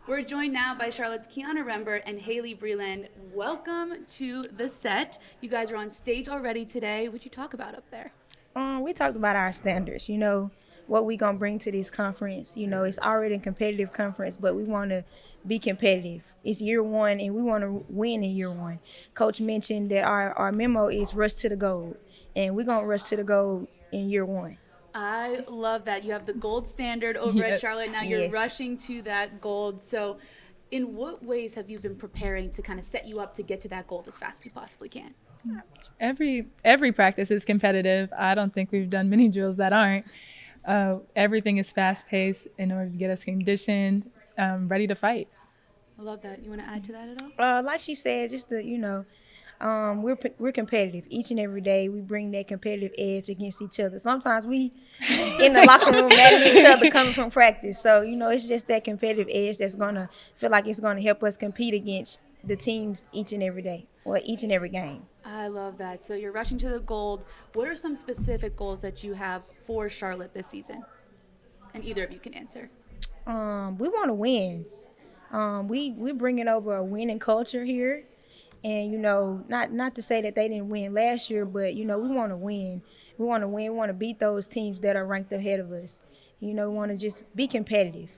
We're joined now by Charlotte's Keyanna Rembert and Hayleigh Breland. Welcome to the set. You guys are on stage already today. What'd you talk about up there? We talked about our standards, what we gonna bring to this conference. It's already a competitive conference, but we want to be competitive. It's year one, and we want to win in year one. Coach mentioned that our memo is rush to the gold, and we're gonna rush to the gold in year one. I love that. You have the gold standard over at Yes. Charlotte. Now you're Yes. rushing to that gold. So, in what ways have you been preparing to kind of set you up to get to that gold as fast as you possibly can? Every practice is competitive. I don't think we've done many drills that aren't. Everything is fast paced in order to get us conditioned, ready to fight. I love that. You want to add to that at all? Like she said, just we're competitive each and every day. We bring that competitive edge against each other. Sometimes we in the locker room mad at each other coming from practice. So it's just that competitive edge that's gonna feel like it's gonna help us compete against the teams each and every day or each and every game. I love that. So, you're rushing to the gold. What are some specific goals that you have for Charlotte this season? And either of you can answer. We want to win. We're bringing over a winning culture here, and not to say that they didn't win last year, but we want to win. We want to win. We want to beat those teams that are ranked ahead of us. We want to just be competitive.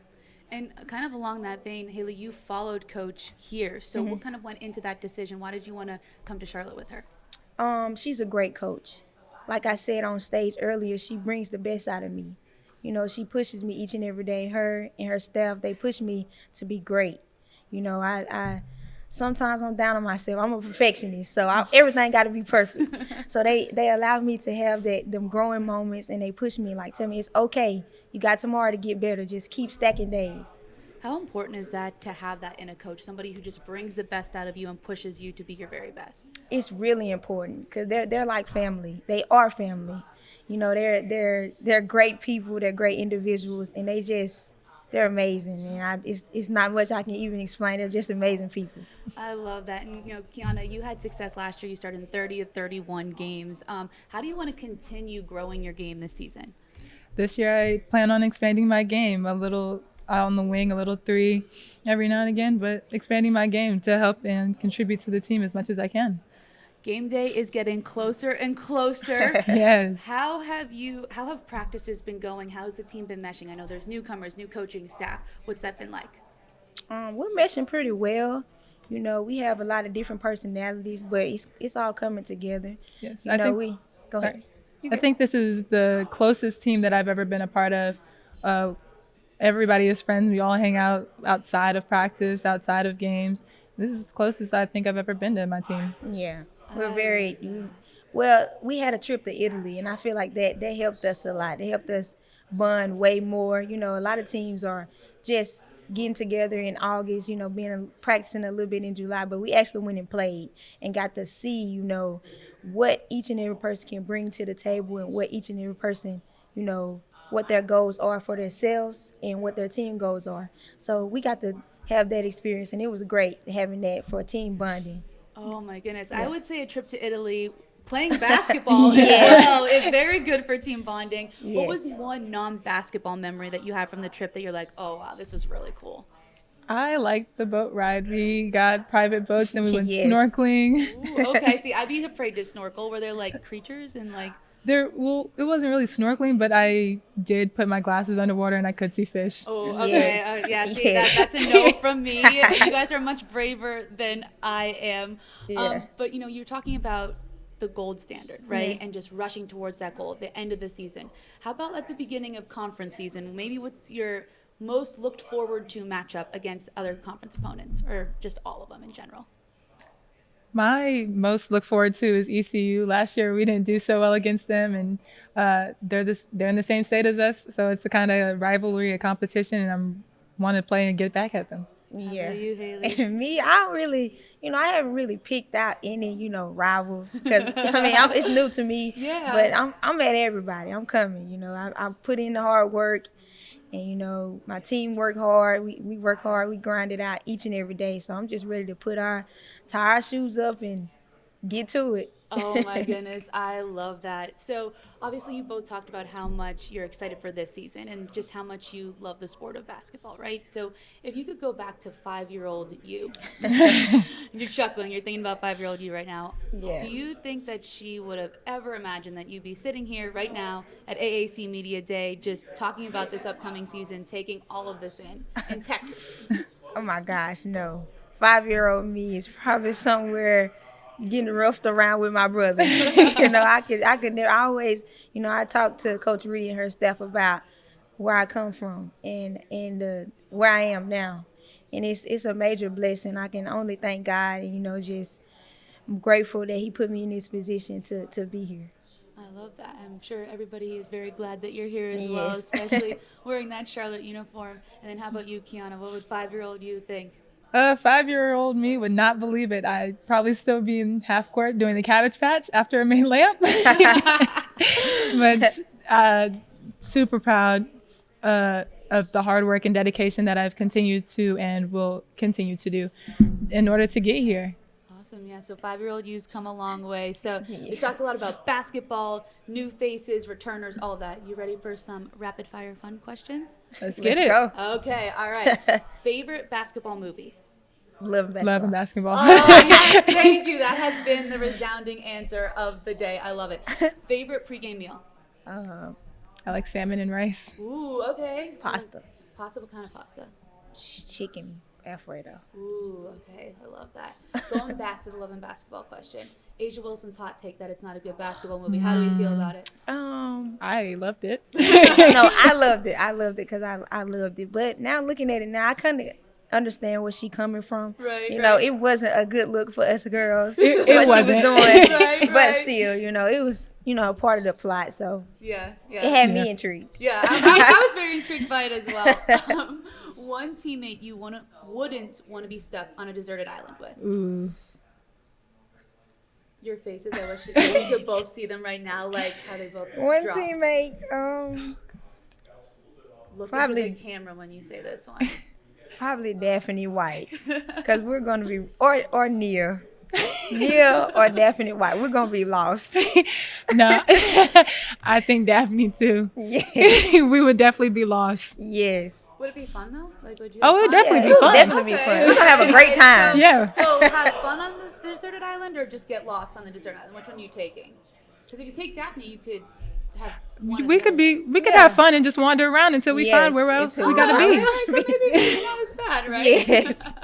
And kind of along that vein, Hayleigh, you followed Coach here. So, what kind of went into that decision? Why did you want to come to Charlotte with her? She's a great coach. Like I said on stage earlier, she brings the best out of me. She pushes me each and every day. Her and her staff, they push me to be great. I sometimes I'm down on myself. I'm a perfectionist, so everything got to be perfect. So they allow me to have them growing moments, and they push me, like, tell me it's okay. You got tomorrow to get better. Just keep stacking days. How important is that to have that in a coach, somebody who just brings the best out of you and pushes you to be your very best? It's really important because they're like family. They are family. They're great people. They're great individuals, and they're amazing. And it's not much I can even explain. They're just amazing people. I love that. And, Keyanna, you had success last year. You started in 30 of 31 games. How do you want to continue growing your game this season? This year, I plan on expanding my game a little out on the wing, a little three every now and again, but expanding my game to help and contribute to the team as much as I can. Game day is getting closer and closer. Yes. How have practices been going? How's the team been meshing? I know there's newcomers, new coaching staff. What's that been like? We're meshing pretty well. We have a lot of different personalities, but it's all coming together. Yes. We go Sorry. ahead. I think this is the closest team that I've ever been a part of. Everybody is friends. We all hang out outside of practice, outside of games. This is the closest I think I've ever been to my team. Yeah, we're very well. We had a trip to Italy, and I feel like that helped us a lot. They helped us bond way more. A lot of teams are just getting together in August. Being practicing a little bit in July, but we actually went and played and got to see, what each and every person can bring to the table and what each and every person, what their goals are for themselves and what their team goals are. So we got to have that experience, and it was great having that for team bonding. Oh my goodness. I would say a trip to Italy playing basketball as well is very good for team bonding. What was Yes. one non-basketball memory that you had from the trip that you're like, oh wow, this was really cool? I liked the boat ride. We got private boats and we went Yes. snorkeling. Ooh, okay, see, I'd be afraid to snorkel. Were there like creatures and like It wasn't really snorkeling, but I did put my glasses underwater and I could see fish. oh, okay. Yes. Yeah, see, Yes. that's a no from me. You guys are much braver than I am. Yeah. But, you're talking about the gold standard, right? Yeah. And just rushing towards that goal at the end of the season. How about at the beginning of conference season? Maybe what's your most looked forward to matchup against other conference opponents or just all of them in general? My most look forward to is ECU. Last year we didn't do so well against them, and they're in the same state as us, so it's a kind of rivalry, a competition, and I'm want to play and get back at them. Yeah. How about you, Hayleigh? And me, I don't really, I haven't really picked out any, rivals because it's new to me. Yeah. But I'm at everybody. I'm coming. I put in the hard work, and my team work hard. We work hard. We grind it out each and every day. So I'm just ready to tie our shoes up and get to it. Oh my goodness, I love that. So obviously you both talked about how much you're excited for this season and just how much you love the sport of basketball, right? So if you could go back to 5-year-old you, you're chuckling, you're thinking about 5-year-old you right now. Yeah. Do you think that she would have ever imagined that you'd be sitting here right now at AAC Media Day just talking about this upcoming season, taking all of this in Texas? Oh my gosh, no. 5-year-old me is probably somewhere getting roughed around with my brother. I could never, I always, I talk to Coach Reed and her staff about where I come from and where I am now. And it's a major blessing. I can only thank God and, just I'm grateful that he put me in this position to be here. I love that. I'm sure everybody is very glad that you're here as Yes. well, especially wearing that Charlotte uniform. And then how about you, Keyanna? What would 5-year-old you think? 5-year-old me would not believe it. I'd probably still be in half court doing the cabbage patch after a main layup. But super proud of the hard work and dedication that I've continued to and will continue to do in order to get here. Awesome. Yeah. So 5-year-old you's come a long way. So we talked a lot about basketball, new faces, returners, all of that. You ready for some rapid fire fun questions? Let's get it. Go. Okay. All right. Favorite basketball movie? Love basketball. Love and basketball. Oh, yes. Thank you. That has been the resounding answer of the day. I love it. Favorite pregame meal? I like salmon and rice. Ooh, okay. Pasta. Pasta, what kind of pasta? Chicken Alfredo. Ooh, okay. I love that. Going back to the Love and Basketball question. Asia Wilson's hot take that it's not a good basketball movie. How do we feel about it? I loved it. No, I loved it. I loved it because I loved it. But now looking at it now, I kind of understand where she coming from. Right, It wasn't a good look for us girls. It what wasn't. she was doing. Right, But right. still, it was, a part of the plot. So Yeah, it yeah. had me intrigued. Yeah, I was very intrigued by it as well. One teammate you wouldn't want to be stuck on a deserted island with. Ooh. Your faces, I wish you could both see them right now, like how they both One dropped. teammate, Look probably- into the camera when you say this one. probably Daphne White, because we're gonna be or Nia. Nia or Daphne White, we're gonna be lost. No, I think Daphne too. Yes. We would definitely be lost. Yes. Would it be fun though? Like, would you? Oh, have it would fun? definitely be it would fun. definitely be fun. We're gonna have a great time. So, Yeah. So have fun on the deserted island, or just get lost on the deserted island? Which one are you taking? Because if you take Daphne, you could have. One of We the could other. have fun and just wander around until we Yes, find where else until we we gotta find be. where- So maybe it's not as bad, right? Yes.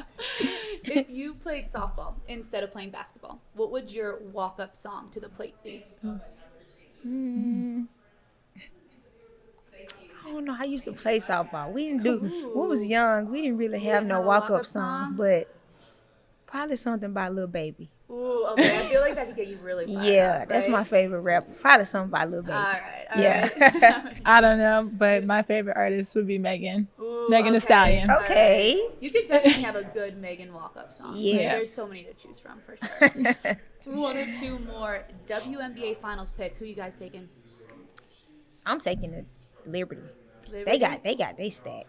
If you played softball instead of playing basketball, what would your walk-up song to the plate be? I don't know. I used to play softball. We didn't do. We was young. We didn't really have no have a walk-up walk-up song, song? but probably something by Lil Baby. Ooh, okay. I feel like that could get you really fired Yeah, up, that's right? my favorite rapper. Probably something by Lil Baby. All right. Yeah. Right. I don't know, but my favorite artist would be Megan. Ooh, Megan Thee Stallion. All right. Okay. You could definitely have a good Megan walk-up song. Yes. There's so many to choose from, for sure. One or two more. WNBA Finals pick. Who you guys taking? I'm taking the Liberty. Liberty? They got they stack.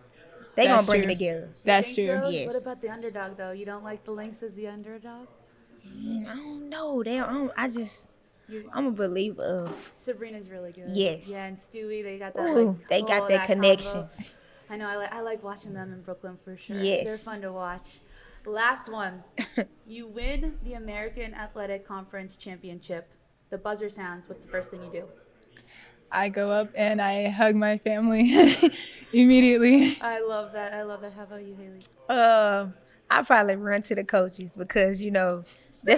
They That's gonna bring true. it together. That's Think true. so? Yes. What about the underdog, though? You don't like the Lynx as the underdog? I don't know. I'm a believer of. Sabrina's really good. Yes. Yeah, and Stewie, they got that. Ooh, they got that connection. combo. I know. I like watching them in Brooklyn for sure. Yes. They're fun to watch. Last one. You win the American Athletic Conference Championship. The buzzer sounds. What's the first thing you do? I go up and I hug my family immediately. I love that. I love that. How about you, Hayleigh? I probably run to the coaches because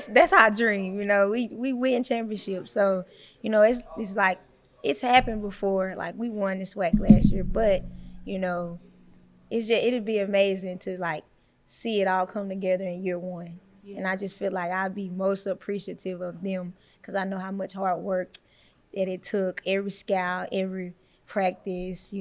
that's our dream. We win championships, so it's like it's happened before. Like we won the SWAC last year, but it'd be amazing to like see it all come together in year one. Yeah. And I just feel like I'd be most appreciative of them because I know how much hard work that it took, every scout, every practice,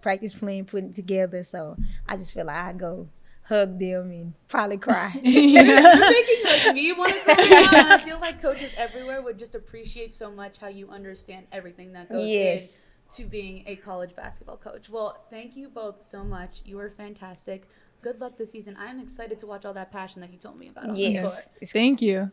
practice plan, putting it together. So I just feel like I'd go hug them and probably cry. You're making like me want to cry now, and I feel like coaches everywhere would just appreciate so much how you understand everything that goes Yes. into being a college basketball coach. Well, thank you both so much. You are fantastic. good luck this season. I'm excited to watch all that passion that you told me about on the Yes. court. Thank you.